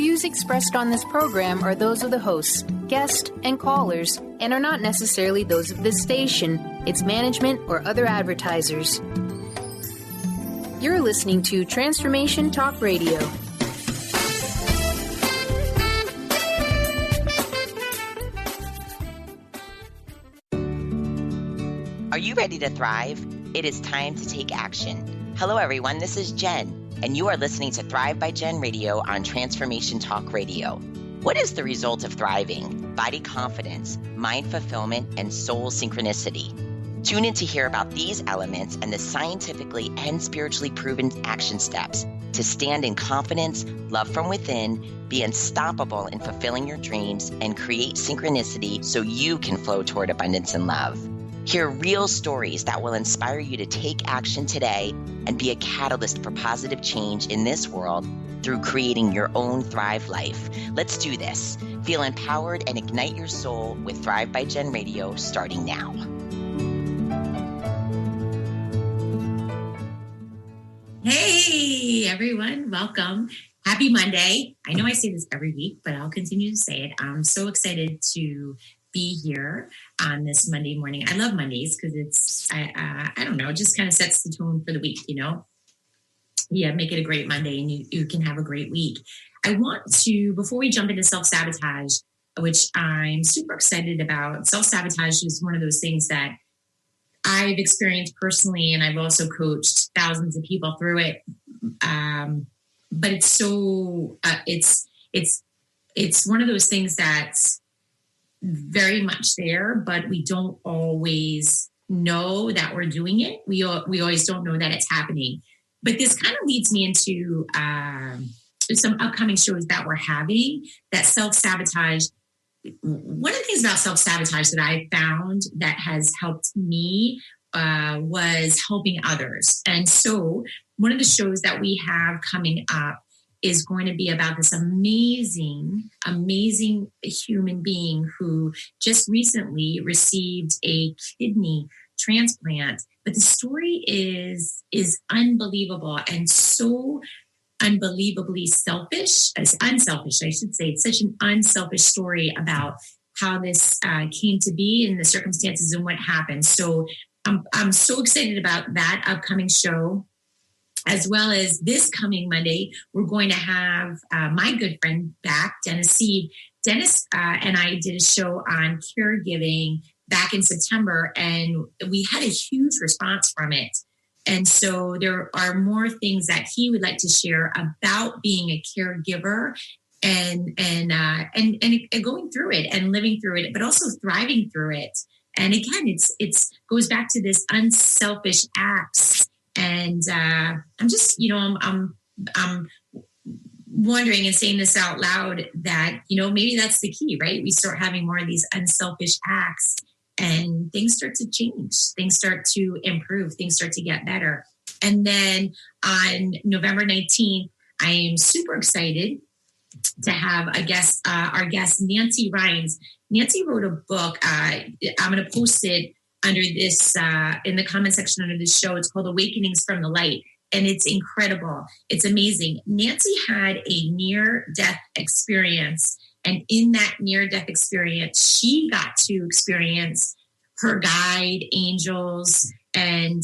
views expressed on this program are those of the hosts, guests, and callers, and are not necessarily those of this station, its management, or other advertisers. You're listening to Transformation Talk Radio. Are you ready to thrive? It is time to take action. Hello, everyone. This is Jen, and you are listening to Thrive by Jen Radio on Transformation Talk Radio. What is the result of thriving? Body confidence, mind fulfillment, and soul synchronicity. Tune in to hear about these elements and the scientifically and spiritually proven action steps to stand in confidence, love from within, be unstoppable in fulfilling your dreams, and create synchronicity so you can flow toward abundance and love. Hear real stories that will inspire you to take action today and be a catalyst for positive change in this world through creating your own Thrive life. Let's do this. Feel empowered and ignite your soul with Thrive by Jen Radio starting now. Hey, everyone. Welcome. Happy Monday. I know I say this every week, but I'll continue to say it. I'm so excited to be here on this Monday morning. I love Mondays because it's, I don't know, it just kind of sets the tone for the week, you know? Yeah, make it a great Monday and you can have a great week. I want to, before we jump into self-sabotage, which I'm super excited about, self-sabotage is one of those things that I've experienced personally, and I've also coached thousands of people through it. But it's so, it's one of those things that's very much there, but we don't always know that we're doing it. We always don't know that it's happening. But this kind of leads me into some upcoming shows that we're having, that self-sabotage. One of the things about self-sabotage that I found that has helped me was helping others. And so one of the shows that we have coming up is going to be about this amazing human being who just recently received a kidney transplant. But the story is unbelievable and so unbelievably unselfish, I should say. It's such an unselfish story about how this came to be and the circumstances and what happened. So I'm so excited about that upcoming show. As well as this coming Monday, we're going to have my good friend back, Dennis Seed. Dennis and I did a show on caregiving back in September, and we had a huge response from it. And so there are more things that he would like to share about being a caregiver and going through it and living through it, but also thriving through it. And again, it's goes back to this unselfish acts. And I'm just, I'm wondering and saying this out loud that, maybe that's the key, right? We start having more of these unselfish acts and things start to change. Things start to improve. Things start to get better. And then on November 19th, I am super excited to have our guest, Nancy Rhines. Nancy wrote a book. I'm going to post it under this, in the comment section under this show. It's called Awakenings from the Light, and it's incredible. It's amazing. Nancy had a near-death experience, and in that near-death experience, she got to experience her guide, angels, and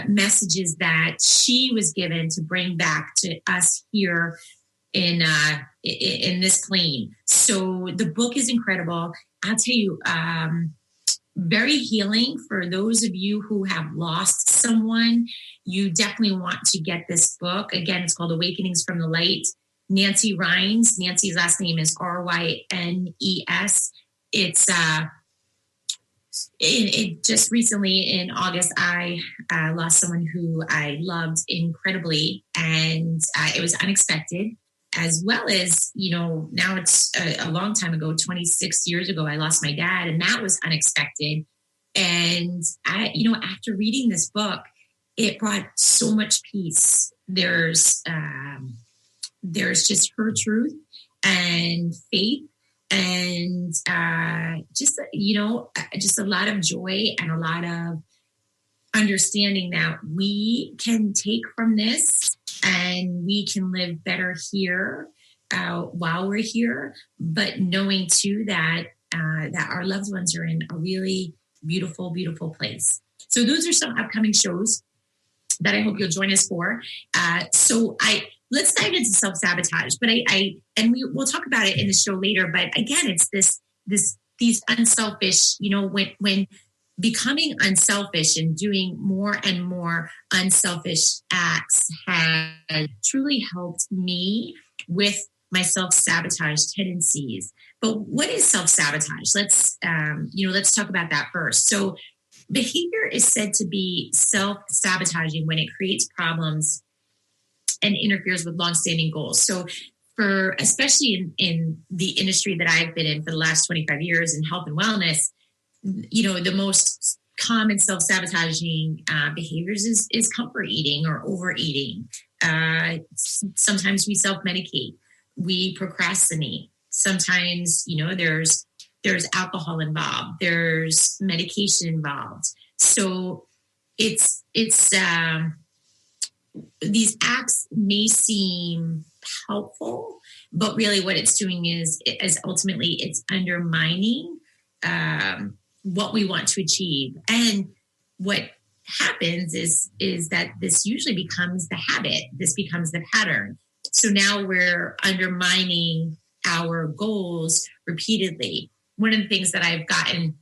messages that she was given to bring back to us here in this plane. So the book is incredible. I'll tell you, very healing for those of you who have lost someone. You definitely want to get this book. Again, it's called Awakenings from the Light. Nancy Rhines. Nancy's last name is Rynes. It just recently in August, I lost someone who I loved incredibly, and it was unexpected. As well as, now it's a long time ago, 26 years ago, I lost my dad, and that was unexpected. And after reading this book, it brought so much peace. There's just her truth and faith, and just a lot of joy and a lot of understanding that we can take from this and we can live better here while we're here, but knowing too that that our loved ones are in a really beautiful, beautiful place. So those are some upcoming shows that I hope you'll join us for. Let's dive into self-sabotage, but we'll talk about it in the show later. But again, it's these unselfish, when becoming unselfish and doing more and more unselfish acts has truly helped me with my self-sabotage tendencies. But what is self-sabotage? Let's talk about that first. So behavior is said to be self-sabotaging when it creates problems and interferes with long-standing goals. So especially in the industry that I've been in for the last 25 years in health and wellness, the most common self-sabotaging behaviors is comfort eating or overeating. Sometimes we self-medicate, we procrastinate. Sometimes, there's alcohol involved, there's medication involved. So it's these acts may seem helpful, but really what it's doing is ultimately it's undermining what we want to achieve. And what happens is that this usually becomes the habit. This becomes the pattern. So now we're undermining our goals repeatedly. One of the things that I've gotten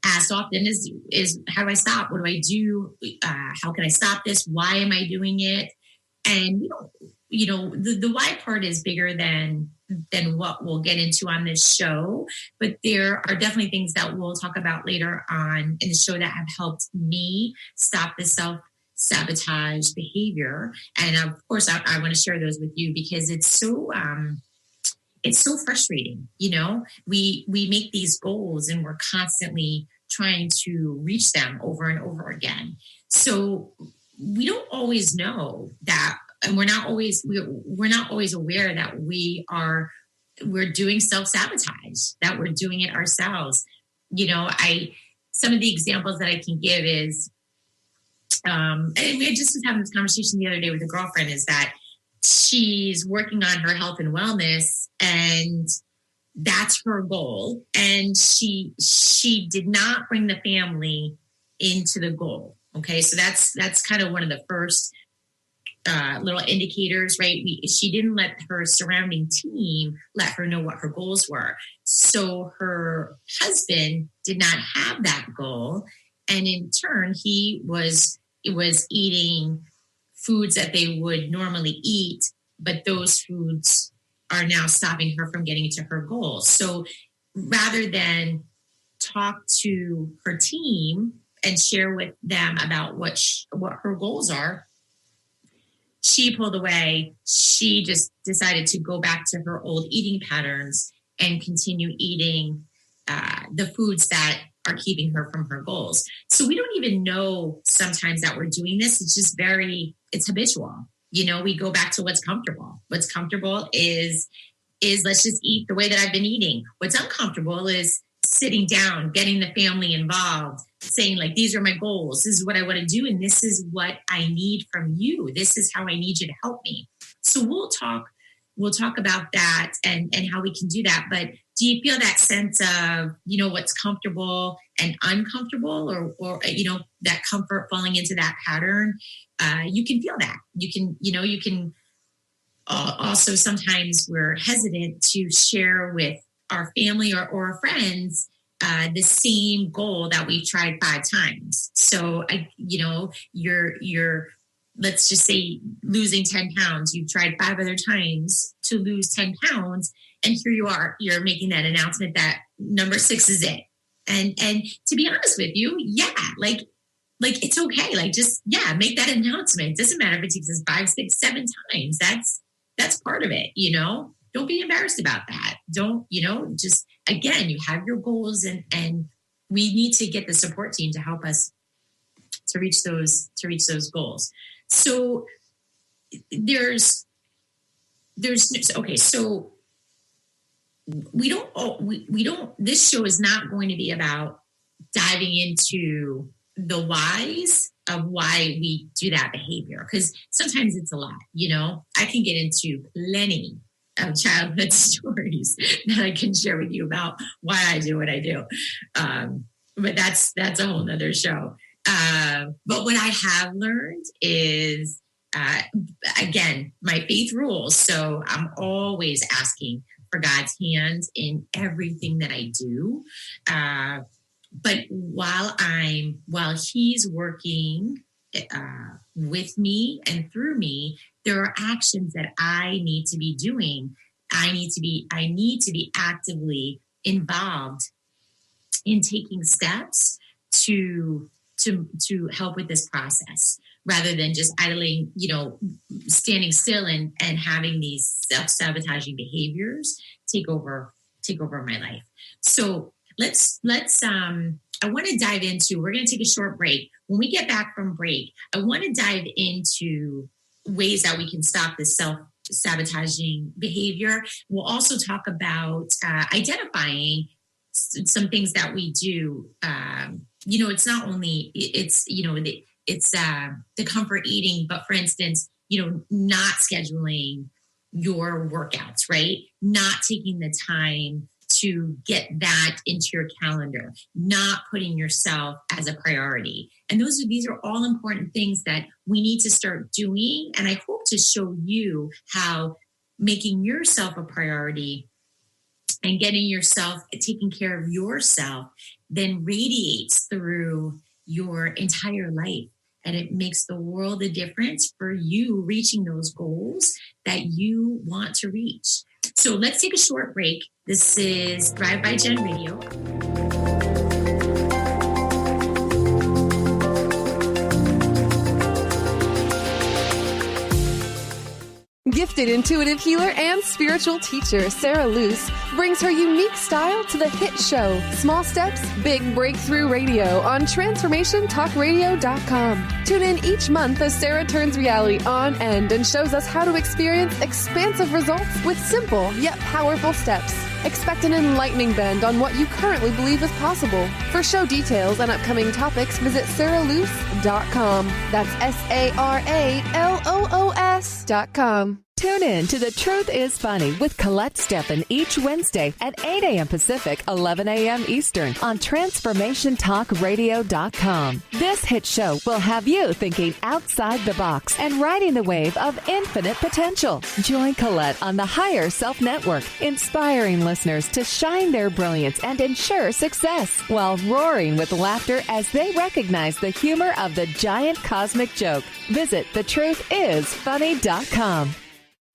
asked often is how do I stop? What do I do? How can I stop this? Why am I doing it? And the why part is bigger than what we'll get into on this show. But there are definitely things that we'll talk about later on in the show that have helped me stop the self-sabotage behavior. And of course, I want to share those with you because it's so frustrating. We make these goals and we're constantly trying to reach them over and over again. So we don't always know that, and we're not always aware that we're doing self-sabotage, that we're doing it ourselves. Some of the examples that I can give is, and I just was having this conversation the other day with a girlfriend, is that she's working on her health and wellness, and that's her goal. And she did not bring the family into the goal. Okay. So that's kind of one of the first little indicators, right? She didn't let her surrounding team let her know what her goals were. So her husband did not have that goal. And in turn, he was eating foods that they would normally eat, but those foods are now stopping her from getting to her goals. So rather than talk to her team and share with them about what her goals are, she pulled away. She just decided to go back to her old eating patterns and continue eating the foods that are keeping her from her goals. So we don't even know sometimes that we're doing this. It's just it's habitual. We go back to what's comfortable. What's comfortable is let's just eat the way that I've been eating. What's uncomfortable is sitting down, getting the family involved, saying like, these are my goals. This is what I want to do. And this is what I need from you. This is how I need you to help me. So we'll talk about that and how we can do that. But do you feel that sense of, what's comfortable and uncomfortable or that comfort falling into that pattern? You can feel that. You can also sometimes we're hesitant to share with our family or our friends the same goal that we've tried 5 times. So, you're let's just say losing 10 pounds. You've tried 5 other times to lose 10 pounds. And here you are, you're making that announcement that number 6 is it. And to be honest with you, yeah, like it's okay. Like just, yeah, make that announcement. It doesn't matter if it takes us 5, 6, 7 times. That's part of it. Don't be embarrassed about that. Don't, just, again, you have your goals and we need to get the support team to help us to reach those goals. So okay. So we don't, this show is not going to be about diving into the whys of why we do that behavior. Because sometimes it's a lot, I can get into plenty childhood stories that I can share with you about why I do what I do. But that's a whole nother show. But what I have learned is, again, my faith rules. So I'm always asking for God's hand in everything that I do. But while he's working with me and through me, there are actions that I need to be doing. I need to be actively involved in taking steps to help with this process, rather than just idling, standing still and having these self-sabotaging behaviors take over my life. So let's I want to dive into, we're going to take a short break. When we get back from break, I want to dive into ways that we can stop this self-sabotaging behavior. We'll also talk about identifying some things that we do. It's not only, it's the comfort eating, but for instance, not scheduling your workouts, right? Not taking the time to get that into your calendar, not putting yourself as a priority. And these are all important things that we need to start doing. And I hope to show you how making yourself a priority and getting yourself, taking care of yourself, then radiates through your entire life. And it makes the world a difference for you reaching those goals that you want to reach. So let's take a short break. This is Thrive by Jen Radio. Gifted intuitive healer and spiritual teacher Sarah Luce brings her unique style to the hit show Small Steps, Big Breakthrough Radio on TransformationTalkRadio.com. Tune in each month as Sarah turns reality on end and shows us how to experience expansive results with simple yet powerful steps. Expect an enlightening bend on what you currently believe is possible. For show details and upcoming topics, visit sarahluce.com. That's SARALOOS.com. Tune in to The Truth is Funny with Colette Steffen each Wednesday at 8 a.m. Pacific, 11 a.m. Eastern on TransformationTalkRadio.com. This hit show will have you thinking outside the box and riding the wave of infinite potential. Join Colette on the Higher Self Network, inspiring listeners to shine their brilliance and ensure success while roaring with laughter as they recognize the humor of the giant cosmic joke. Visit TheTruthIsFunny.com.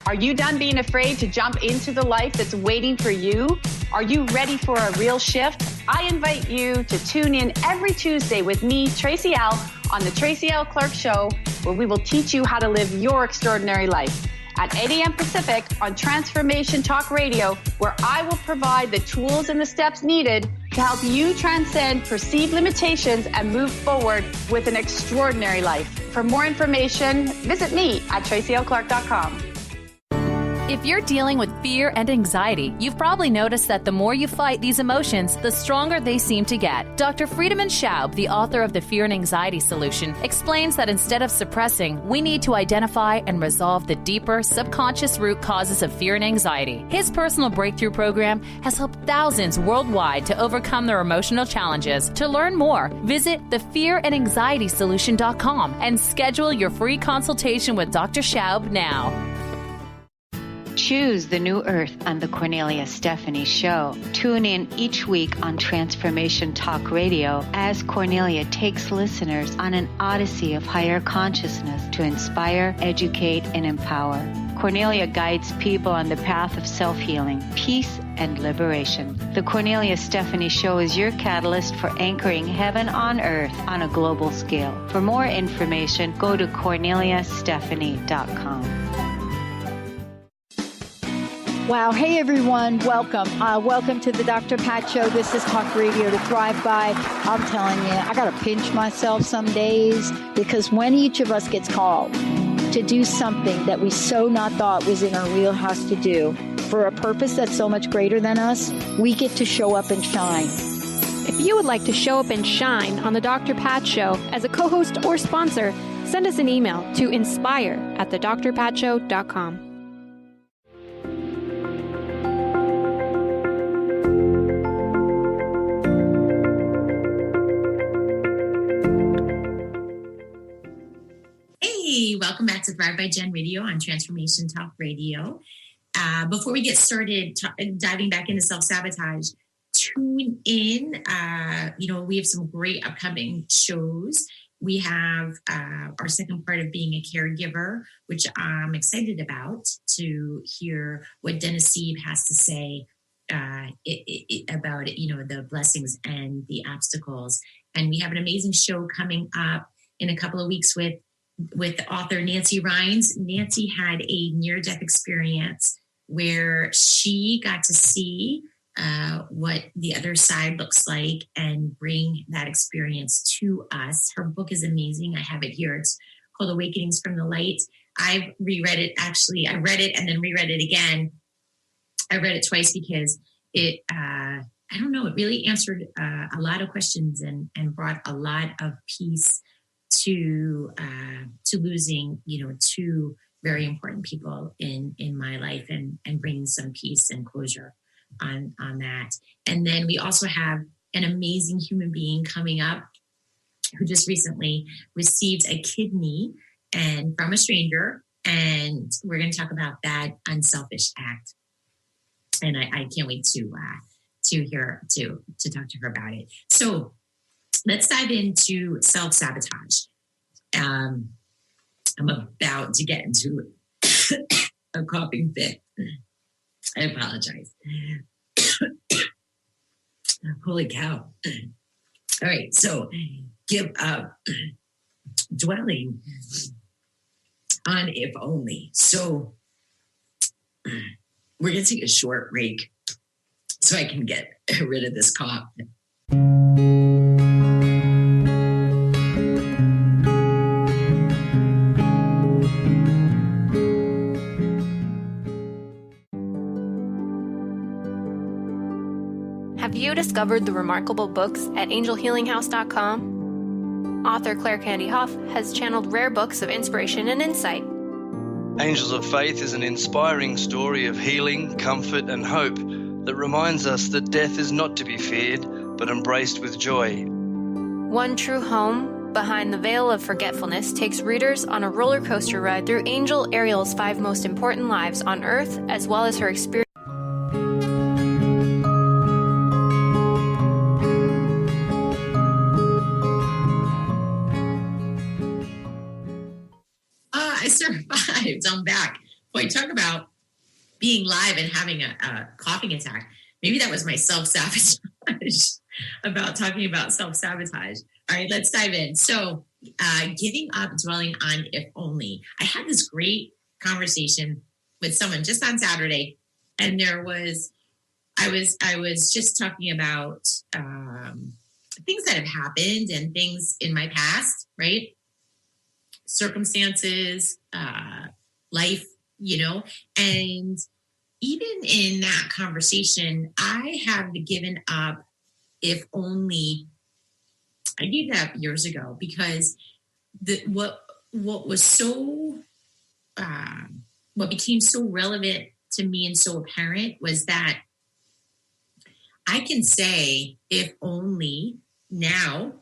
Are you done being afraid to jump into the life that's waiting for you? Are you ready for a real shift? I invite you to tune in every Tuesday with me, Tracy L., on the Tracy L. Clark Show, where we will teach you how to live your extraordinary life. At 8 a.m. Pacific on Transformation Talk Radio, where I will provide the tools and the steps needed to help you transcend perceived limitations and move forward with an extraordinary life. For more information, visit me at tracylclark.com. If you're dealing with fear and anxiety, you've probably noticed that the more you fight these emotions, the stronger they seem to get. Dr. Friedemann Schaub, the author of The Fear and Anxiety Solution, explains that instead of suppressing, we need to identify and resolve the deeper, subconscious root causes of fear and anxiety. His personal breakthrough program has helped thousands worldwide to overcome their emotional challenges. To learn more, visit thefearandanxietysolution.com and schedule your free consultation with Dr. Schaub now. Choose the new earth on the Cornelia Stephanie Show. Tune in each week on Transformation Talk Radio as Cornelia takes listeners on an odyssey of higher consciousness to inspire, educate, and empower. Cornelia guides people on the path of self-healing, peace, and liberation. The Cornelia Stephanie Show is your catalyst for anchoring heaven on earth on a global scale. For more information, go to corneliastephanie.com. Wow. Hey, everyone. Welcome. Welcome to the Dr. Pat Show. This is Talk Radio to Thrive By. I'm telling you, I got to pinch myself some days, because when each of us gets called to do something that we so not thought was in our wheelhouse to do for a purpose that's so much greater than us, we get to show up and shine. If you would like to show up and shine on the Dr. Pat Show as a co-host or sponsor, send us an email to inspire@thedrpatshow.com. Thrive by Jen Radio on Transformation Talk Radio. Before we get started diving back into self-sabotage, tune in. We have some great upcoming shows. We have our second part of being a caregiver, which I'm excited about to hear what Dennis Sieb has to say about the blessings and the obstacles. And we have an amazing show coming up in a couple of weeks with the author Nancy Rhines. Nancy had a near-death experience where she got to see what the other side looks like and bring that experience to us. Her book is amazing. I have it here. It's called Awakenings from the Light. I've reread it. Actually, I read it and then reread it again. I read it twice because it, it really answered a lot of questions and brought a lot of peace to losing, two very important people in my life and bringing some peace and closure on that. And then we also have an amazing human being coming up who just recently received a kidney and from a stranger. And we're going to talk about that unselfish act. And I can't wait to talk to her about it. So let's dive into self-sabotage. I'm about to get into a coughing fit. I apologize. Holy cow. All right. So give up dwelling on if only. So we're going to take a short break so I can get rid of this cough. Have you discovered the remarkable books at angelhealinghouse.com? Author Claire Candy Hoff has channeled rare books of inspiration and insight. Angels of Faith is an inspiring story of healing, comfort, and hope that reminds us that death is not to be feared, but embraced with joy. One True Home, Behind the Veil of Forgetfulness, takes readers on a roller coaster ride through Angel Ariel's 5 most important lives on Earth, as well as her experience. I survived. I'm back. Boy, talk about being live and having a coughing attack. Maybe that was my self-sabotage about talking about self-sabotage. All right, let's dive in. So giving up dwelling on if only. I had this great conversation with someone just on Saturday, and I was just talking about things that have happened and things in my past, right? Circumstances, life, and even in that conversation, I have given up if only. I gave that up years ago because what became so relevant to me and so apparent was that I can say if only now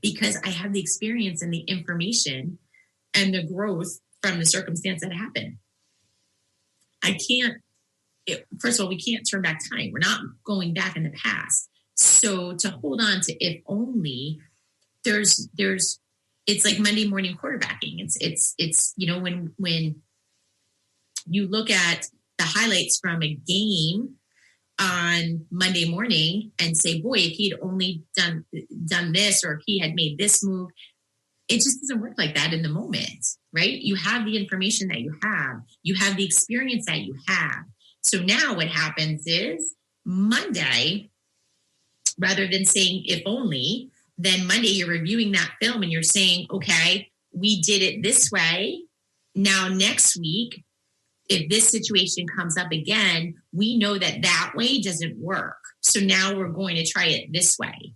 because I have the experience and the information and the growth from the circumstance that happened. First of all, we can't turn back time. We're not going back in the past. So to hold on to if only, it's like Monday morning quarterbacking. It's when you look at the highlights from a game on Monday morning and say, boy, if he had only done this, or if he had made this move, it just doesn't work like that in the moment, right? You have the information that you have the experience that you have. So now what happens is Monday, rather than saying if only, then Monday you're reviewing that film and you're saying, okay, we did it this way. Now next week, if this situation comes up again, we know that way doesn't work. So now we're going to try it this way.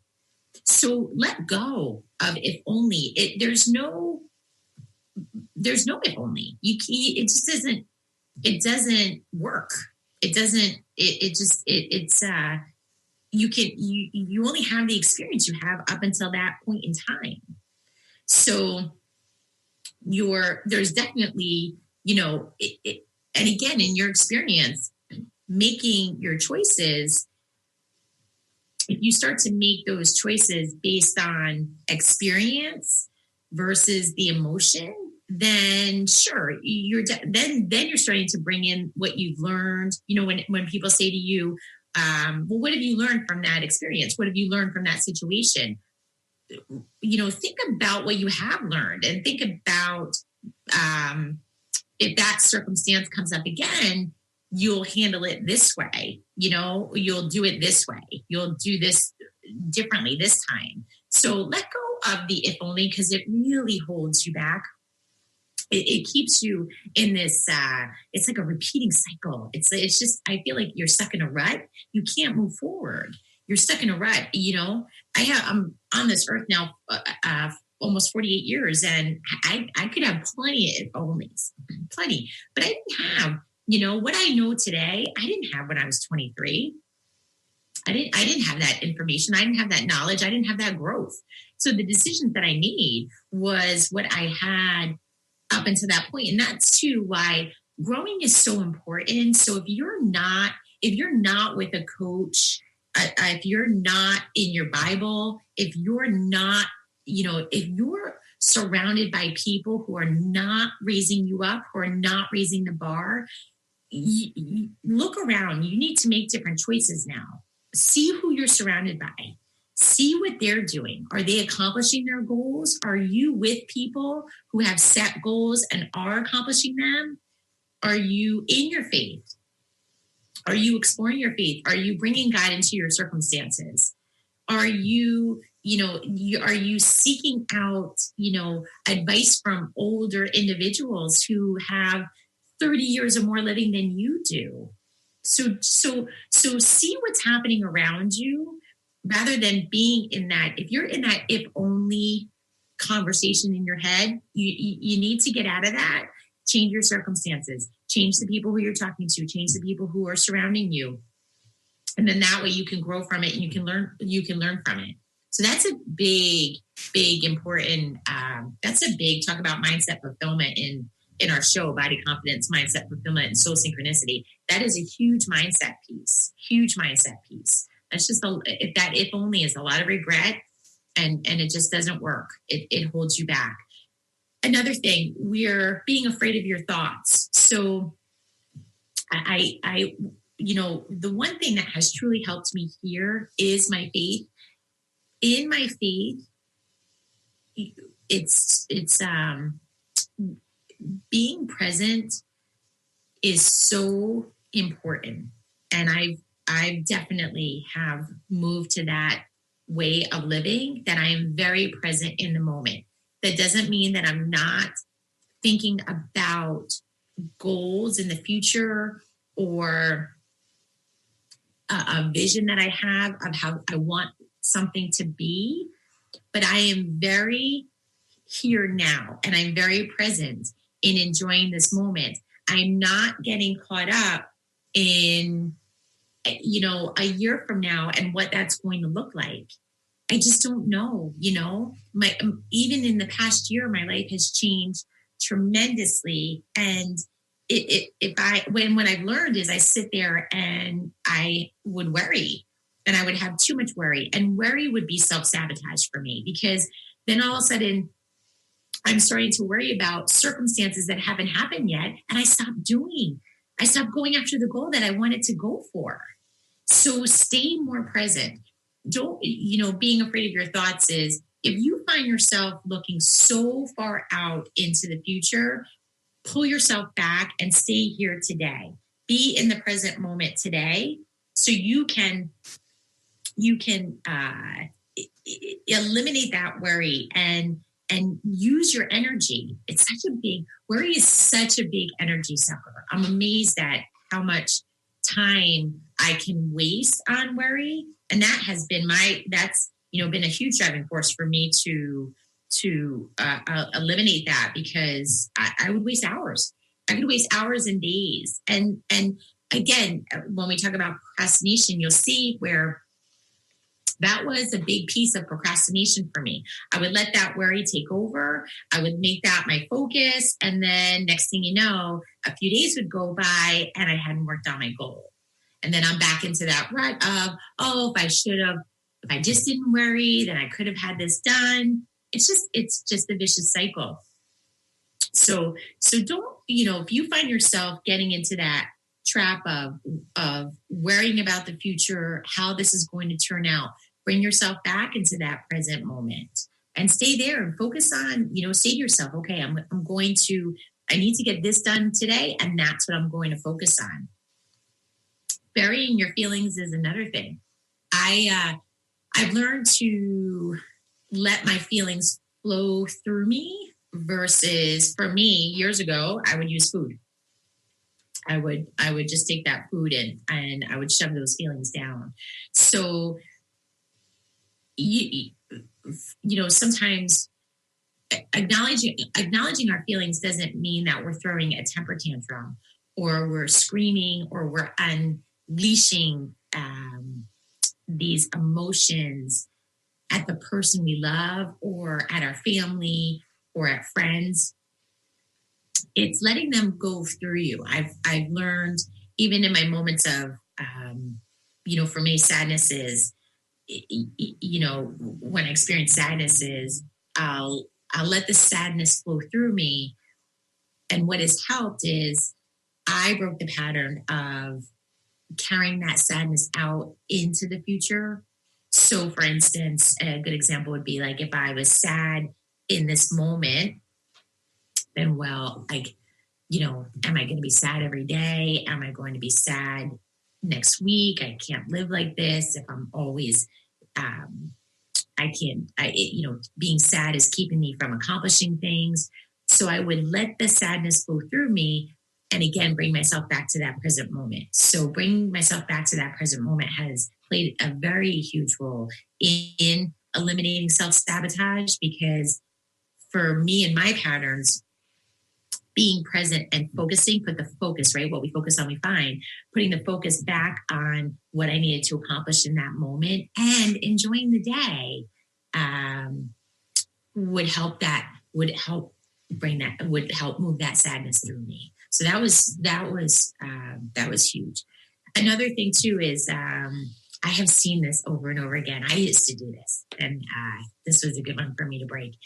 So let go of if only. There's no if only. It just doesn't. It doesn't work. It doesn't. You only have the experience you have up until that point in time. So there's definitely, and again, in your experience, making your choices, if you start to make those choices based on experience versus the emotion, then sure, then you're starting to bring in what you've learned. When people say to you, well, what have you learned from that experience? What have you learned from that situation? Think about what you have learned, and think about if that circumstance comes up again, you'll handle it this way. You'll do it this way. You'll do this differently this time. So let go of the if only, because it really holds you back. It keeps you in this, it's like a repeating cycle. It's just, I feel like you're stuck in a rut. You can't move forward. You're stuck in a rut. I'm on this earth now, almost 48 years, and I could have plenty of onlys, plenty, but I didn't have, what I know today, I didn't have when I was 23. I didn't have that information. I didn't have that knowledge. I didn't have that growth. So the decisions that I made was what I had up until that point. And that's too why growing is so important. So if you're not with a coach, if you're not in your Bible, if you're not, if you're surrounded by people who are not raising you up, who are not raising the bar, look around. You need to make different choices now. See who you're surrounded by. See what they're doing. Are they accomplishing their goals? Are you with people who have set goals and are accomplishing them? Are you in your faith? Are you exploring your faith? Are you bringing God into your circumstances? Are you, are you seeking out, advice from older individuals who have 30 years or more living than you do? So see what's happening around you rather than being in that. If you're in that if only conversation in your head, you need to get out of that. Change your circumstances, change the people who you're talking to, change the people who are surrounding you. And then that way you can grow from it and you can learn from it. So that's a big, important, talk about mindset fulfillment in our show, Body Confidence, Mindset Fulfillment, and Soul Synchronicity. That is a huge mindset piece. That's just if only is a lot of regret and it just doesn't work. It holds you back. Another thing, we're being afraid of your thoughts. So the one thing that has truly helped me here is my faith. In my faith, it's being present is so important. And I definitely have moved to that way of living, that I am very present in the moment. That doesn't mean that I'm not thinking about goals in the future or a vision that I have of how I want something to be, but I am very here now and I'm very present in enjoying this moment. I'm not getting caught up in, a year from now and what that's going to look like. I just don't know, even in the past year, my life has changed tremendously. And when I've learned is I sit there and I would worry and I would have too much worry, and worry would be self-sabotage for me, because then all of a sudden I'm starting to worry about circumstances that haven't happened yet. And I stopped going after the goal that I wanted to go for. So stay more present. Don't, being afraid of your thoughts is, if you find yourself looking so far out into the future, pull yourself back and stay here today. Be in the present moment today, so you can eliminate that worry and use your energy. Worry is such a big energy sucker. I'm amazed at how much time I can waste on worry. And that has been been a huge driving force for me to eliminate that, because I would waste hours. I could waste hours and days. And again, when we talk about procrastination, you'll see where That was a big piece of procrastination for me. I would let that worry take over. I would make that my focus. And then next thing you know, a few days would go by and I hadn't worked on my goal. And then I'm back into that rut of, if I just didn't worry, then I could have had this done. It's just a vicious cycle. So don't, if you find yourself getting into that trap of worrying about the future, how this is going to turn out, bring yourself back into that present moment and stay there and focus on, say to yourself, okay, I need to get this done today. And that's what I'm going to focus on. Burying your feelings is another thing. I've learned to let my feelings flow through me versus, for me, years ago, I would use food. I would just take that food in and I would shove those feelings down. So, sometimes acknowledging our feelings doesn't mean that we're throwing a temper tantrum or we're screaming or we're unleashing these emotions at the person we love or at our family or at friends. It's letting them go through you. I've learned, even in my moments of, for me, sadness is, when I experience sadness is, I'll let the sadness flow through me. And what has helped is I broke the pattern of carrying that sadness out into the future. So, for instance, a good example would be like if I was sad in this moment, then, am I going to be sad every day? Am I going to be sad next week? I can't live like this if I'm always, being sad is keeping me from accomplishing things. So I would let the sadness flow through me and again, bring myself back to that present moment. So bringing myself back to that present moment has played a very huge role in eliminating self-sabotage, because for me and my patterns, being present and focusing, put the focus, right? What we focus on, we find. Putting the focus back on what I needed to accomplish in that moment and enjoying the day would help move that sadness through me. So that was huge. Another thing too is I have seen this over and over again. I used to do this, and this was a good one for me to break.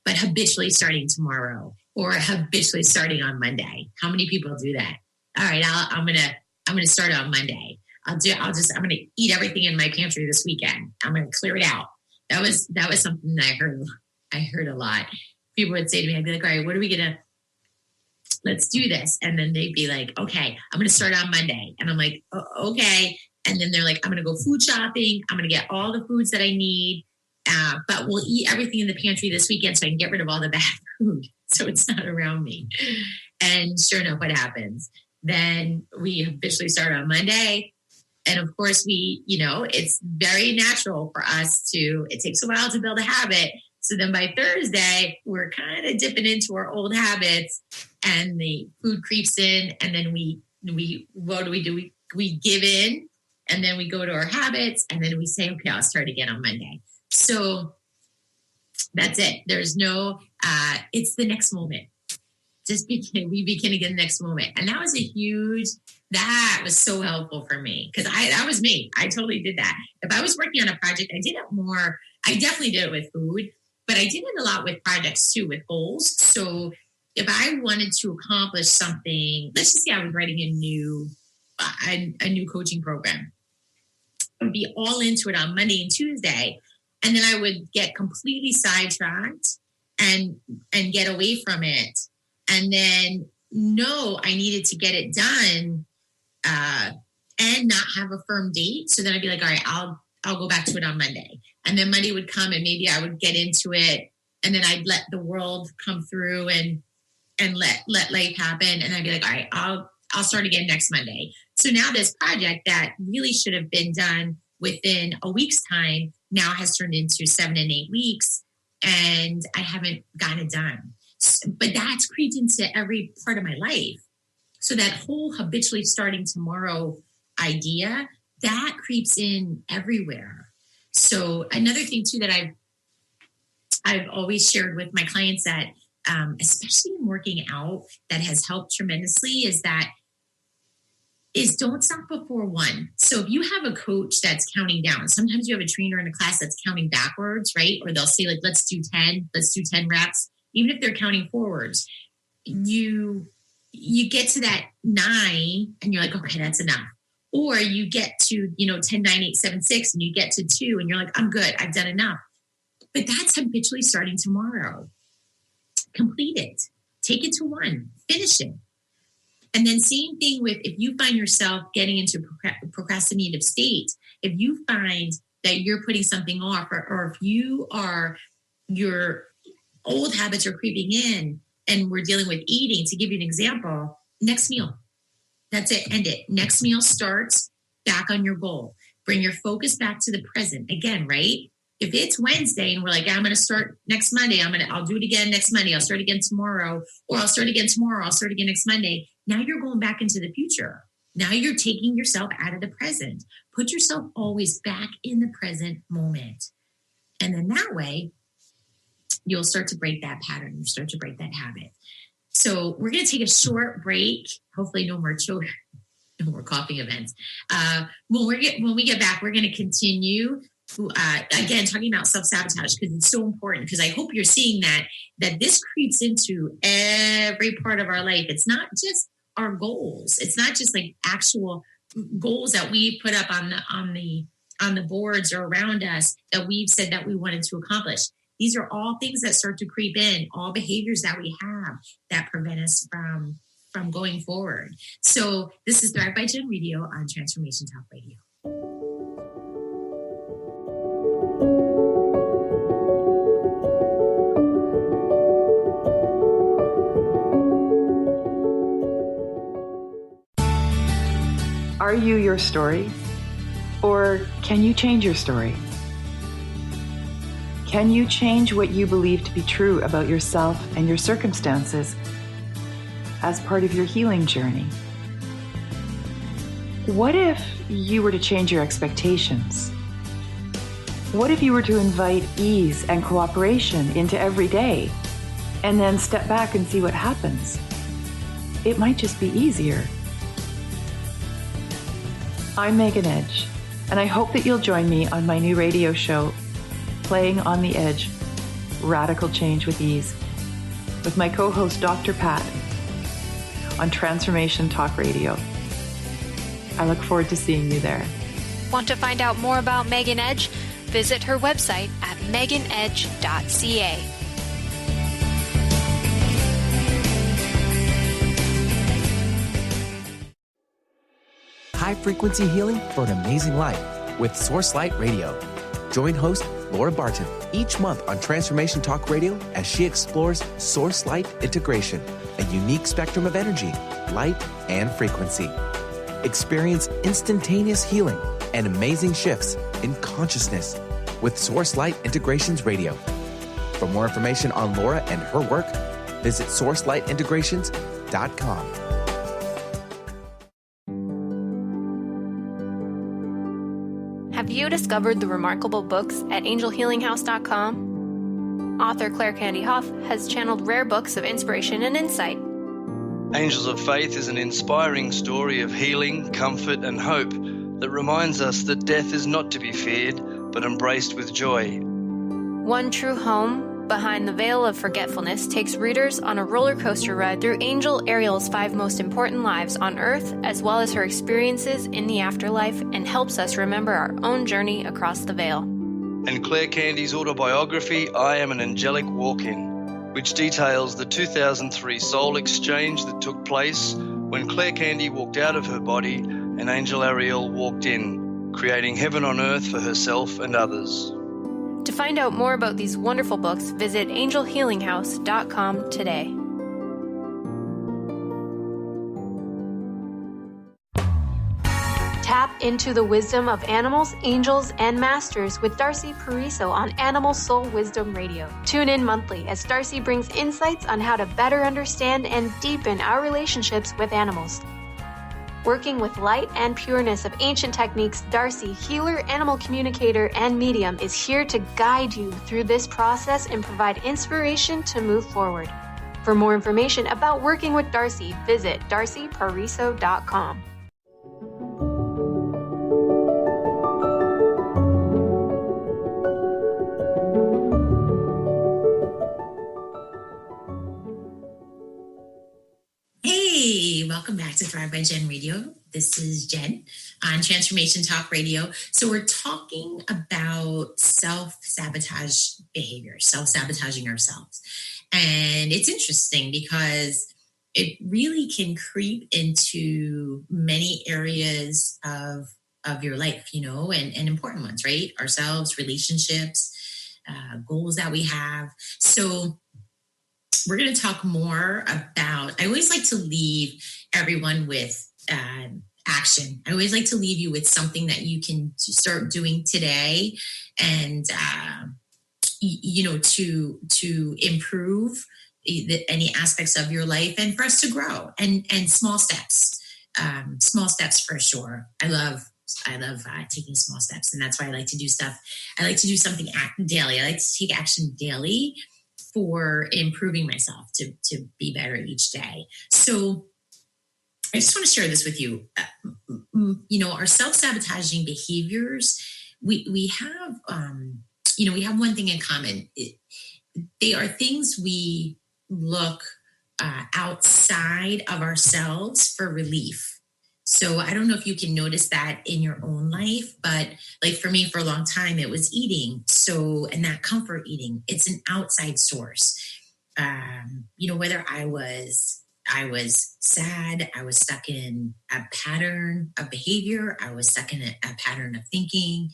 But habitually starting tomorrow or habitually starting on Monday. How many people do that? All right, I'm gonna start on Monday. I'm gonna eat everything in my pantry this weekend. I'm gonna clear it out. That was something that I heard a lot. People would say to me, I'd be like, all right, let's do this. And then they'd be like, okay, I'm going to start on Monday. And I'm like, okay. And then they're like, I'm going to go food shopping. I'm going to get all the foods that I need. But we'll eat everything in the pantry this weekend so I can get rid of all the bad food, so it's not around me. And sure enough, what happens? Then we habitually start on Monday. And of course, it's very natural for us it takes a while to build a habit. So then by Thursday, we're kind of dipping into our old habits and the food creeps in. And then what do? We give in, and then we go to our habits, and then we say, okay, I'll start again on Monday. So that's it. There's no, it's the next moment. We begin again the next moment. And that was so helpful for me, because that was me. I totally did that. If I was working on a project, I did it more. I definitely did it with food, but I did it a lot with projects too, with goals. So if I wanted to accomplish something, let's just say I was writing a new coaching program, I would be all into it on Monday and Tuesday. And then I would get completely sidetracked and get away from it. And then know I needed to get it done and not have a firm date. So then I'd be like, all right, I'll go back to it on Monday. And then Monday would come and maybe I would get into it, and then I'd let the world come through and let life happen. And I'd be like, all right, I'll start again next Monday. So now this project that really should have been done within a week's time now has turned into 7 and 8 weeks, and I haven't gotten it done. But that's creeped into every part of my life. So that whole habitually starting tomorrow idea, that creeps in everywhere. So another thing too that I've always shared with my clients that, especially in working out, that has helped tremendously is don't stop before 1. So if you have a coach that's counting down, sometimes you have a trainer in a class that's counting backwards, right? Or they'll say like, let's do 10 reps. Even if they're counting forwards, you get to that 9 and you're like, okay, that's enough. Or you get to, 10, 9, 8, 7, 6, and you get to 2 and you're like, I'm good. I've done enough. But that's habitually starting tomorrow. Complete it. Take it to 1. Finish it. And then same thing with if you find yourself getting into procrastinative state, if you find that you're putting something off or if your old habits are creeping in and we're dealing with eating, to give you an example, next meal. That's it. End it. Next meal starts back on your goal. Bring your focus back to the present. Again, right? If it's Wednesday and we're like, I'm going to start next Monday, I'll do it again next Monday. I'll start again tomorrow, or I'll start again tomorrow. I'll start again next Monday. Now you're going back into the future. Now you're taking yourself out of the present. Put yourself always back in the present moment. And then that way you'll start to break that pattern. You start to break that habit. So we're going to take a short break. Hopefully no more children. No more coughing events. When we get back, we're going to continue again, talking about self-sabotage, because it's so important, because I hope you're seeing that this creeps into every part of our life. It's not just our goals. It's not just like actual goals that we put up on the boards or around us that we've said that we wanted to accomplish. These are all things that start to creep in, all behaviors that we have that prevent us from going forward. So this is Thrive by Jen Radio on Transformation Talk Radio. Are you your story? Or can you change your story? Can you change what you believe to be true about yourself and your circumstances as part of your healing journey? What if you were to change your expectations? What if you were to invite ease and cooperation into every day and then step back and see what happens? It might just be easier. I'm Megan Edge, and I hope that you'll join me on my new radio show, Playing on the Edge, Radical Change with Ease, with my co-host Dr. Pat on Transformation Talk Radio. I look forward to seeing you there. Want to find out more about Megan Edge? Visit her website at meganedge.ca. High-frequency healing for an amazing life with Source Light Radio. Join host Laura Barton each month on Transformation Talk Radio as she explores Source Light integration, a unique spectrum of energy, light, and frequency. Experience instantaneous healing and amazing shifts in consciousness with Source Light Integrations Radio. For more information on Laura and her work, visit sourcelightintegrations.com. Have you discovered the remarkable books at angelhealinghouse.com? Author Claire Candy Hough has channeled rare books of inspiration and insight. Angels of Faith is an inspiring story of healing, comfort, and hope that reminds us that death is not to be feared, but embraced with joy. One True Home, Behind the Veil of Forgetfulness takes readers on a roller coaster ride through Angel Ariel's 5 most important lives on Earth, as well as her experiences in the afterlife, and helps us remember our own journey across the veil. And Claire Candy's autobiography, I Am an Angelic Walk-In, which details the 2003 soul exchange that took place when Claire Candy walked out of her body and Angel Ariel walked in, creating heaven on earth for herself and others. To find out more about these wonderful books, visit angelhealinghouse.com today. Tap into the wisdom of animals, angels, and masters with Darcy Pariso on Animal Soul Wisdom Radio. Tune in monthly as Darcy brings insights on how to better understand and deepen our relationships with animals. Working with light and pureness of ancient techniques, Darcy, healer, animal communicator, and medium, is here to guide you through this process and provide inspiration to move forward. For more information about working with Darcy, visit darcypariso.com. Hey, welcome back to Thrive by Jen Radio. This is Jen on Transformation Talk Radio. So we're talking about self-sabotage behavior, self-sabotaging ourselves. And it's interesting because it really can creep into many areas of your life, and important ones, right? Ourselves, relationships, goals that we have. So we're going to talk more about, I always like to leave everyone with action. I always like to leave you with something that you can start doing today and, to improve any aspects of your life and for us to grow and small steps for sure. I love taking small steps, and that's why I like to do stuff. I like to do something daily. I like to take action daily for improving myself to be better each day. So I just want to share this with you. Our self-sabotaging behaviors, we have one thing in common. They are things we look outside of ourselves for relief. So I don't know if you can notice that in your own life, but like for me, for a long time, it was eating. And that comfort eating, it's an outside source. Whether I was sad, I was stuck in a pattern of behavior, I was stuck in a pattern of thinking.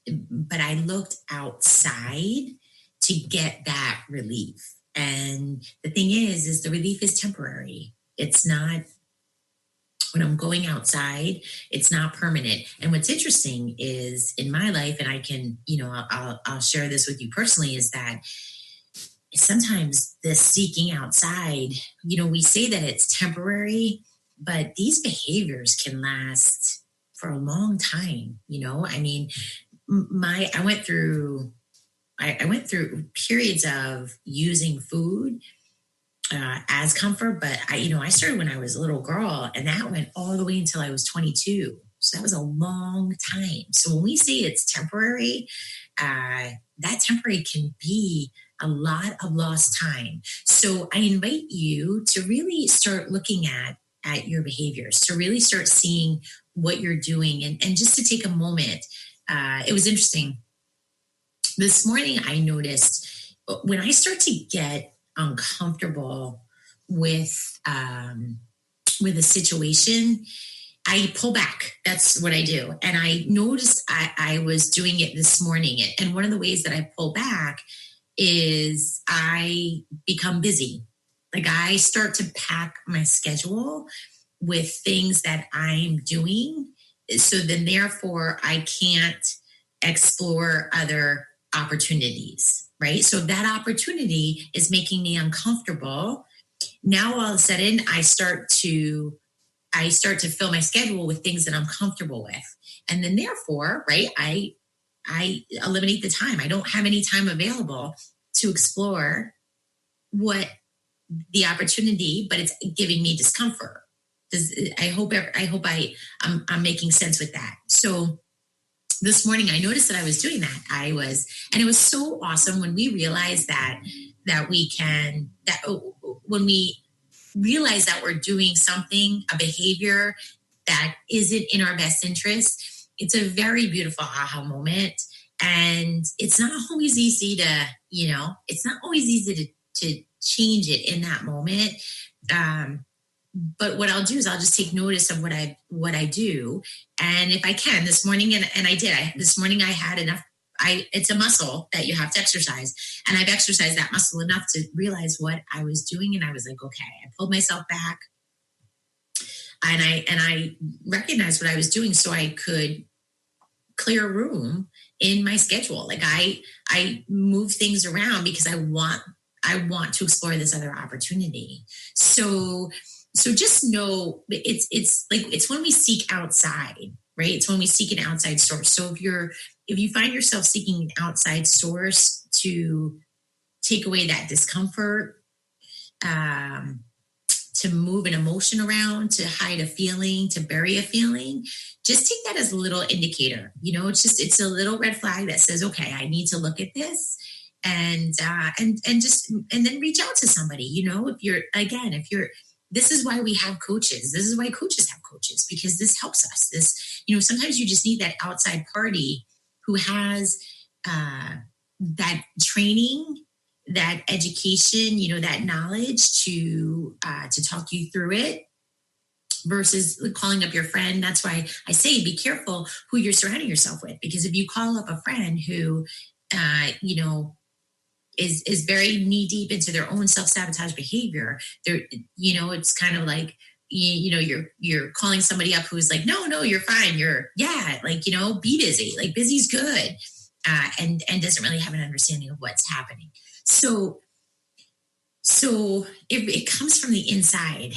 But I looked outside to get that relief. And the thing is the relief is temporary. It's not, when I'm going outside, it's not permanent. And what's interesting is in my life, and I can, I'll share this with you personally, is that sometimes the seeking outside, we say that it's temporary, but these behaviors can last for a long time. I went through periods of using food as comfort, but I started when I was a little girl, and that went all the way until I was 22. So that was a long time. So when we say it's temporary, that temporary can be a lot of lost time. So I invite you to really start looking at your behaviors, to really start seeing what you're doing, and just to take a moment. It was interesting. This morning, I noticed when I start to get uncomfortable with a situation, I pull back. That's what I do. And I noticed I was doing it this morning. And one of the ways that I pull back is I become busy. Like I start to pack my schedule with things that I'm doing. So then therefore I can't explore other opportunities, right? So that opportunity is making me uncomfortable. Now all of a sudden I start to fill my schedule with things that I'm comfortable with. And then therefore, right, I eliminate the time. I don't have any time available to explore what the opportunity, but it's giving me discomfort. I hope I'm making sense with that. So this morning I noticed that I was doing that. And it was so awesome when we realized when we realize that we're doing something, a behavior that isn't in our best interest, it's a very beautiful aha moment. And it's not always easy to change it in that moment. But what I'll do is I'll just take notice of what I do. And if I can this morning, and I did, this morning I had enough. It's a muscle that you have to exercise. And I've exercised that muscle enough to realize what I was doing. And I was like, okay, I pulled myself back and I recognized what I was doing so I could clear room in my schedule. Like I move things around because I want to explore this other opportunity. So So just know it's when we seek outside, right? It's when we seek an outside source. So if you find yourself seeking an outside source to take away that discomfort, to move an emotion around, to hide a feeling, to bury a feeling, just take that as a little indicator. It's a little red flag that says, okay, I need to look at this, and then reach out to somebody. This is why we have coaches. This is why coaches have coaches, because this helps us. Sometimes you just need that outside party who has that training, that education, that knowledge to talk you through it, versus calling up your friend. That's why I say be careful who you're surrounding yourself with, because if you call up a friend who, is very knee deep into their own self-sabotage behavior, it's kind of like, you're calling somebody up who's like, no, you're fine. Be busy. Like, busy's good. And doesn't really have an understanding of what's happening. So it comes from the inside.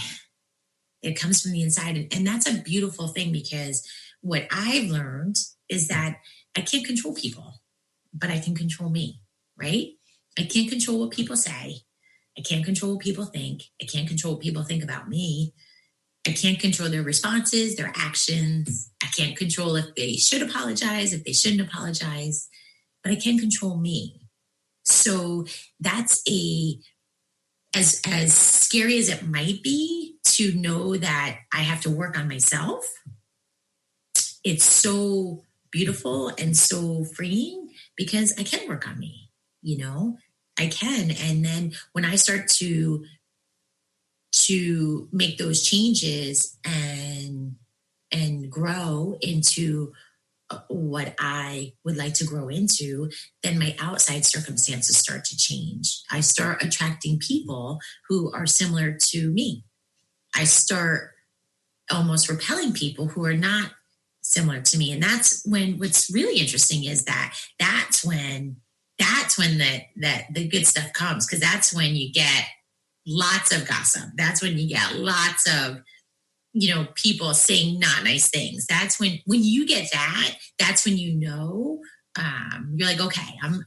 It comes from the inside. And that's a beautiful thing, because what I've learned is that I can't control people, but I can control me, right? I can't control what people say. I can't control what people think. I can't control what people think about me. I can't control their responses, their actions. I can't control if they should apologize, if they shouldn't apologize, but I can control me. So that's as scary as it might be to know that I have to work on myself. It's so beautiful and so freeing, because I can work on me, I can. And then when I start to make those changes and grow into what I would like to grow into, then my outside circumstances start to change. I start attracting people who are similar to me. I start almost repelling people who are not similar to me. And that's when what's really interesting is that's when the good stuff comes, because that's when you get lots of gossip. That's when you get lots of people saying not nice things. That's when you get that's when you're like, okay, I'm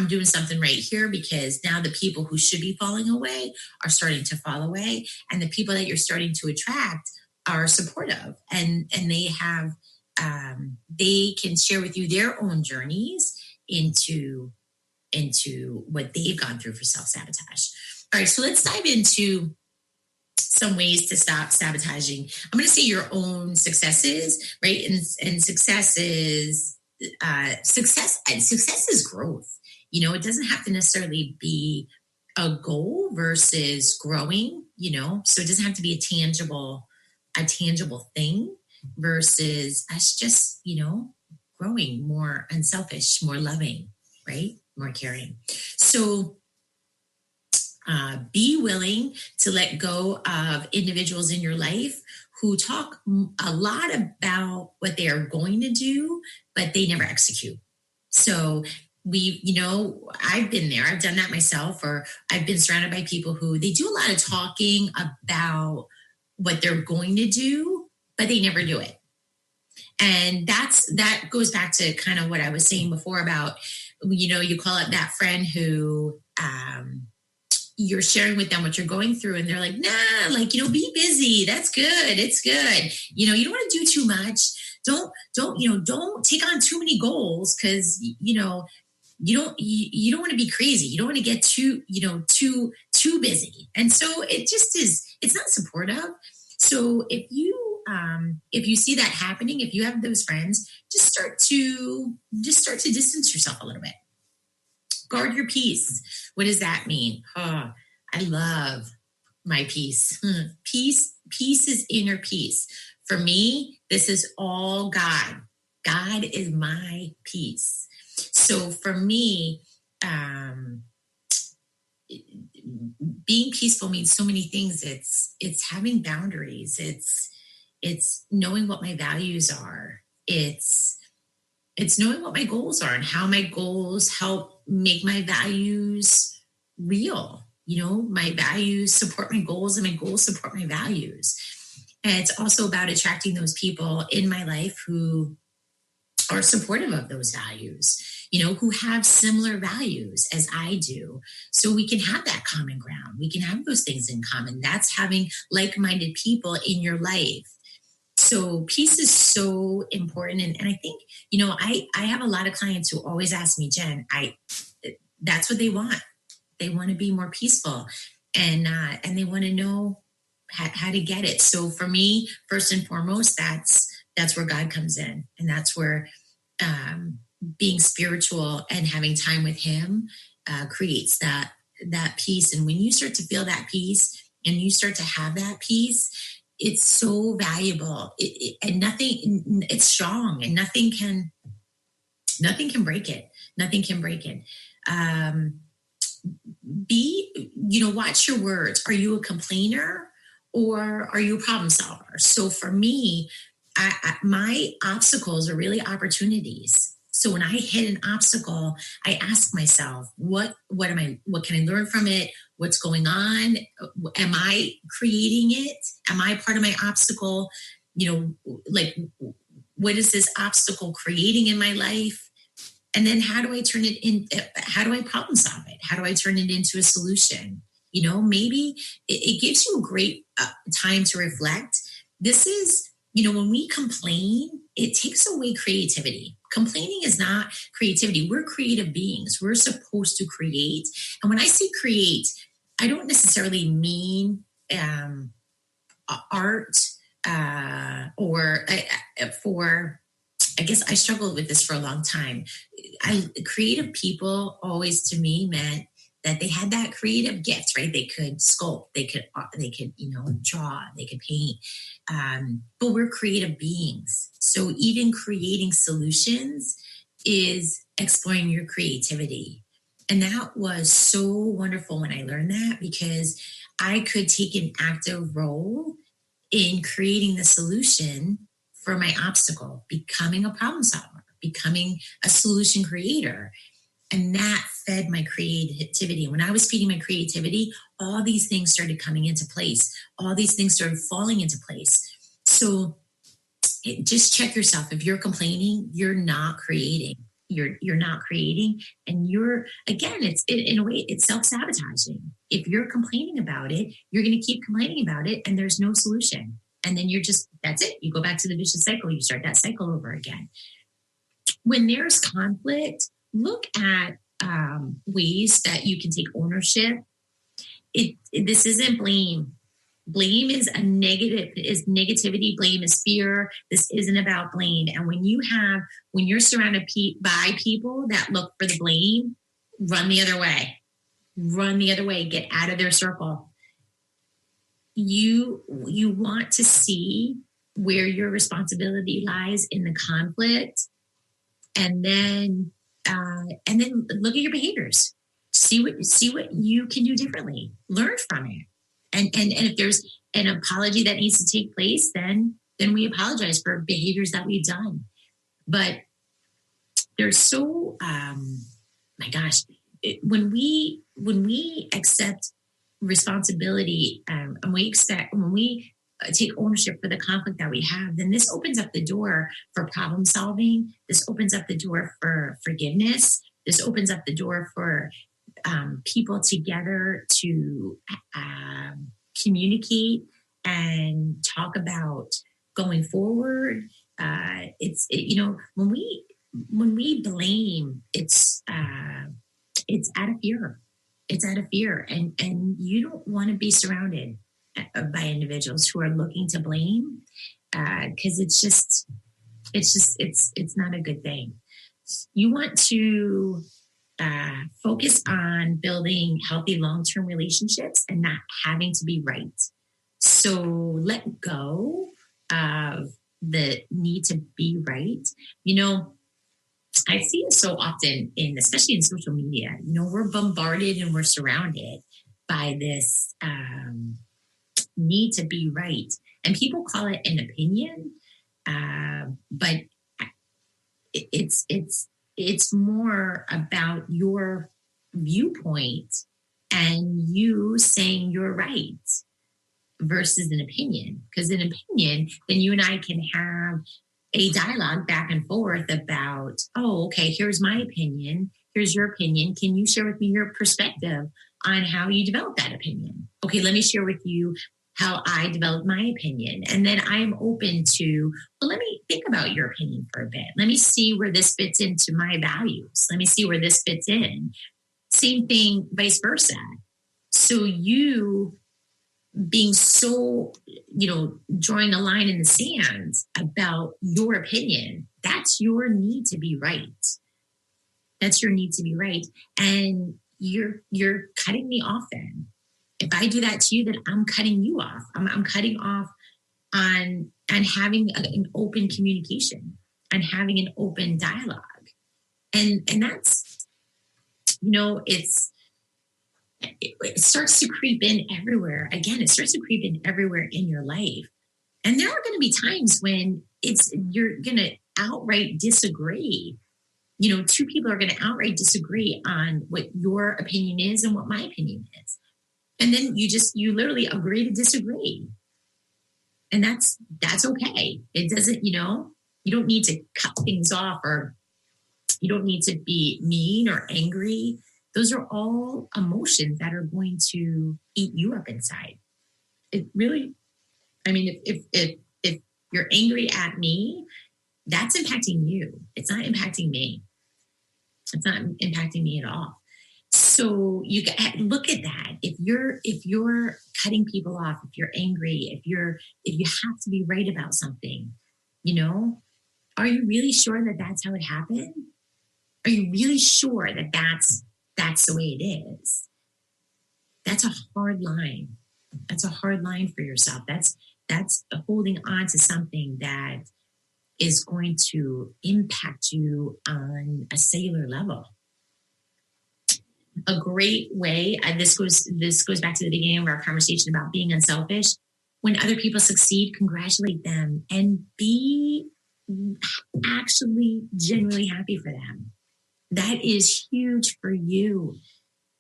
doing something right here, because now the people who should be falling away are starting to fall away, and the people that you're starting to attract are supportive, and they have they can share with you their own journeys into what they've gone through for self-sabotage. All right, so let's dive into some ways to stop sabotaging. I'm going to say your own successes, right? And success is growth. It doesn't have to necessarily be a goal versus growing, so it doesn't have to be a tangible thing versus us just, growing more unselfish, more loving, right? More caring. So be willing to let go of individuals in your life who talk a lot about what they are going to do, but they never execute. So I've been there. I've done that myself, or I've been surrounded by people who they do a lot of talking about what they're going to do, but they never do it. And that goes back to kind of what I was saying before about, you call up that friend who you're sharing with them what you're going through, and they're like, nah, be busy. That's good. It's good. You don't want to do too much. Don't take on too many goals, because, you don't want to be crazy. You don't want to get too busy. And so it's not supportive. So if you see that happening, if you have those friends, just start to distance yourself a little bit. Guard your peace. What does that mean? Oh, I love my peace. Peace is inner peace. For me, this is all God. God is my peace. So for me, being peaceful means so many things. It's having boundaries. It's knowing what my values are. It's knowing what my goals are and how my goals help make my values real. my values support my goals and my goals support my values. And it's also about attracting those people in my life who are supportive of those values, who have similar values as I do. So we can have that common ground. We can have those things in common. That's having like-minded people in your life. So peace is so important. And I think, I have a lot of clients who always ask me, Jen, that's what they want. They want to be more peaceful and they want to know how to get it. So for me, first and foremost, that's where God comes in. And that's where being spiritual and having time with him creates that peace. And when you start to feel that peace and you start to have that peace, it's so valuable. It's strong, and nothing can break it. Nothing can break it. Watch your words. Are you a complainer or are you a problem solver? So for me, my obstacles are really opportunities. So when I hit an obstacle, I ask myself, what can I learn from it? What's going on? Am I creating it? Am I part of my obstacle? What is this obstacle creating in my life? And then how do I turn it in? How do I problem solve it? How do I turn it into a solution? Maybe it gives you a great time to reflect. This is, when we complain, it takes away creativity. Complaining is not creativity. We're creative beings. We're supposed to create. And when I say create, I don't necessarily mean art I guess I struggled with this for a long time. Creative people always to me meant that they had that creative gift, right? They could sculpt, they could draw, they could paint. But we're creative beings. So even creating solutions is exploring your creativity. And that was so wonderful when I learned that, because I could take an active role in creating the solution for my obstacle, becoming a problem solver, becoming a solution creator. And that fed my creativity. When I was feeding my creativity, all these things started coming into place. All these things started falling into place. So just check yourself. If you're complaining, you're not creating. You're not creating. And it's in a way, it's self-sabotaging. If you're complaining about it, you're going to keep complaining about it, and there's no solution. And then that's it. You go back to the vicious cycle. You start that cycle over again. When there's conflict, look at ways that you can take ownership. This isn't blame. Blame is negativity. Blame is fear. This isn't about blame. And when you're surrounded by people that look for the blame, run the other way. Run the other way. Get out of their circle. You want to see where your responsibility lies in the conflict, and then look at your behaviors. See what you can do differently. Learn from it, and if there's an apology that needs to take place, then we apologize for behaviors that we've done. But there's so when we accept responsibility and when we take ownership for the conflict that we have, then this opens up the door for problem solving. This opens up the door for forgiveness. This opens up the door for people together to communicate and talk about going forward. When we blame, it's out of fear. It's out of fear, and you don't want to be surrounded by individuals who are looking to blame, because it's not a good thing. You want to focus on building healthy long-term relationships and not having to be right. So let go of the need to be right. I see it so often especially in social media. We're bombarded and we're surrounded by this need to be right, and people call it an opinion, but it's more about your viewpoint and you saying you're right versus an opinion. Because an opinion, then you and I can have a dialogue back and forth about, oh, okay, here's my opinion. Here's your opinion. Can you share with me your perspective on how you develop that opinion? Okay, let me share with you how I developed my opinion. And then I'm open to, well, let me think about your opinion for a bit. Let me see where this fits into my values. Let me see where this fits in. Same thing, vice versa. So you being so, drawing a line in the sand about your opinion, that's your need to be right. That's your need to be right. And you're cutting me off then. If I do that to you, then I'm cutting you off. I'm cutting off on having an open communication and having an open dialogue. And that's, it starts to creep in everywhere. Again, it starts to creep in everywhere in your life. And there are going to be times when you're going to outright disagree. Two people are going to outright disagree on what your opinion is and what my opinion is. And then you literally agree to disagree. And that's okay. It doesn't, you don't need to cut things off, or you don't need to be mean or angry. Those are all emotions that are going to eat you up inside. It really, if you're angry at me, that's impacting you. It's not impacting me. It's not impacting me at all. So you look at that. If you're cutting people off, if you're angry, if you have to be right about something, are you really sure that that's how it happened? Are you really sure that that's the way it is? That's a hard line. That's a hard line for yourself. That's holding on to something that is going to impact you on a cellular level. A great way, this goes back to the beginning of our conversation about being unselfish. When other people succeed, congratulate them and be actually genuinely happy for them. That is huge for you.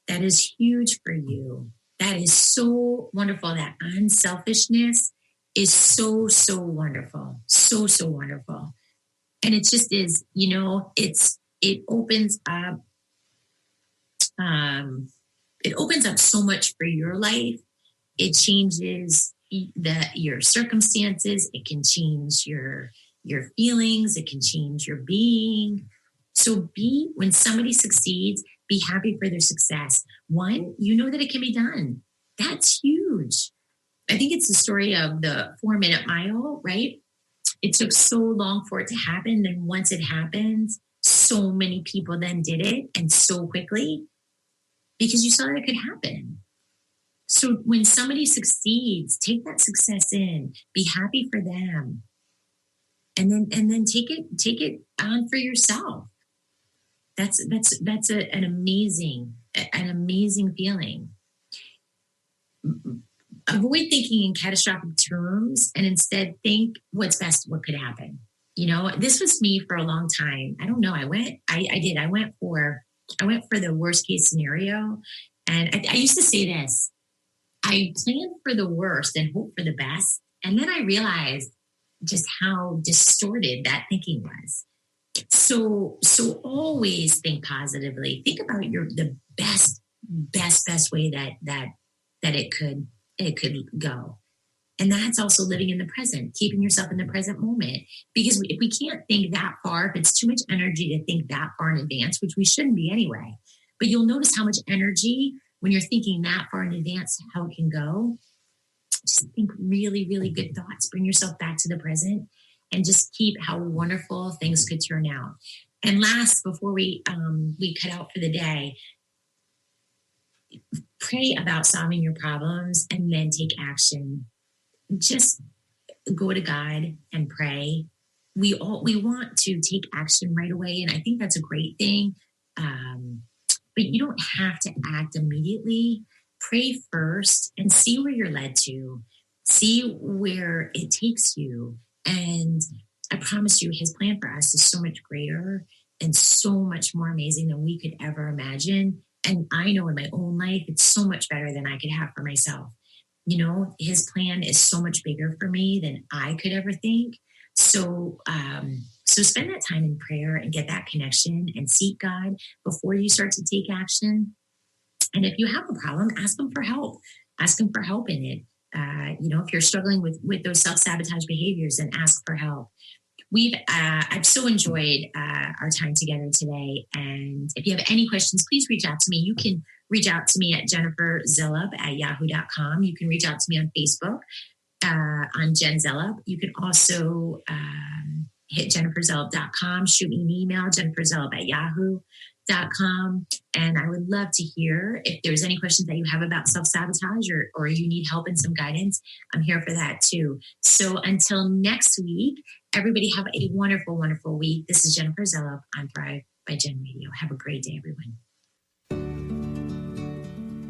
That is huge for you. That is so wonderful. That unselfishness is so, so wonderful. So, so wonderful. And it just is, it opens up so much for your life. It changes your circumstances. It can change your feelings. It can change your being. So when somebody succeeds, be happy for their success. One, that it can be done. That's huge. I think it's the story of the 4-minute mile, right? It took so long for it to happen. Then once it happened, so many people then did it, and so quickly, because you saw that it could happen. So when somebody succeeds, take that success in, be happy for them, and then take it on for yourself. That's an amazing feeling. Avoid thinking in catastrophic terms and instead think what's best, what could happen. This was me for a long time. I don't know. I went for the worst case scenario. And I used to say this, I planned for the worst and hope for the best. And then I realized just how distorted that thinking was. So always think positively. Think about the best way that it could go. And that's also living in the present, keeping yourself in the present moment. Because if we can't think that far, if it's too much energy to think that far in advance, which we shouldn't be anyway, but you'll notice how much energy when you're thinking that far in advance, how it can go. Just think really, really good thoughts. Bring yourself back to the present and just keep how wonderful things could turn out. And last, before we cut out for the day, pray about solving your problems and then take action. Just go to God and pray. We want to take action right away, and I think that's a great thing. But you don't have to act immediately. Pray first and see where you're led to. See where it takes you. And I promise you, His plan for us is so much greater and so much more amazing than we could ever imagine. And I know in my own life, it's so much better than I could have for myself. You know, his plan is so much bigger for me than I could ever think. So spend that time in prayer and get that connection and seek God before you start to take action. And if you have a problem, ask him for help. Ask him for help in it. If you're struggling with those self-sabotage behaviors, then ask for help. I've so enjoyed our time together today. And if you have any questions, please reach out to me. You can reach out to me at jenniferzellup@yahoo.com. You can reach out to me on Facebook on Jen Zellup. You can also hit jenniferzellup.com, shoot me an email, jenniferzellup@yahoo.com. And I would love to hear if there's any questions that you have about self-sabotage or you need help and some guidance. I'm here for that too. So until next week, everybody have a wonderful, wonderful week. This is Jennifer Zellup on Thrive by Jen Radio. Have a great day, everyone.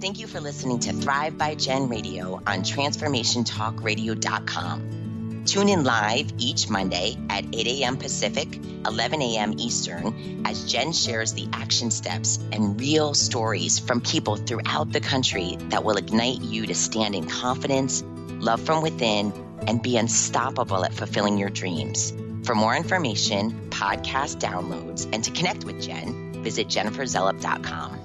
Thank you for listening to Thrive by Jen Radio on TransformationTalkRadio.com. Tune in live each Monday at 8 a.m. Pacific, 11 a.m. Eastern, as Jen shares the action steps and real stories from people throughout the country that will ignite you to stand in confidence, love from within, and be unstoppable at fulfilling your dreams. For more information, podcast downloads, and to connect with Jen, visit jenniferzellup.com.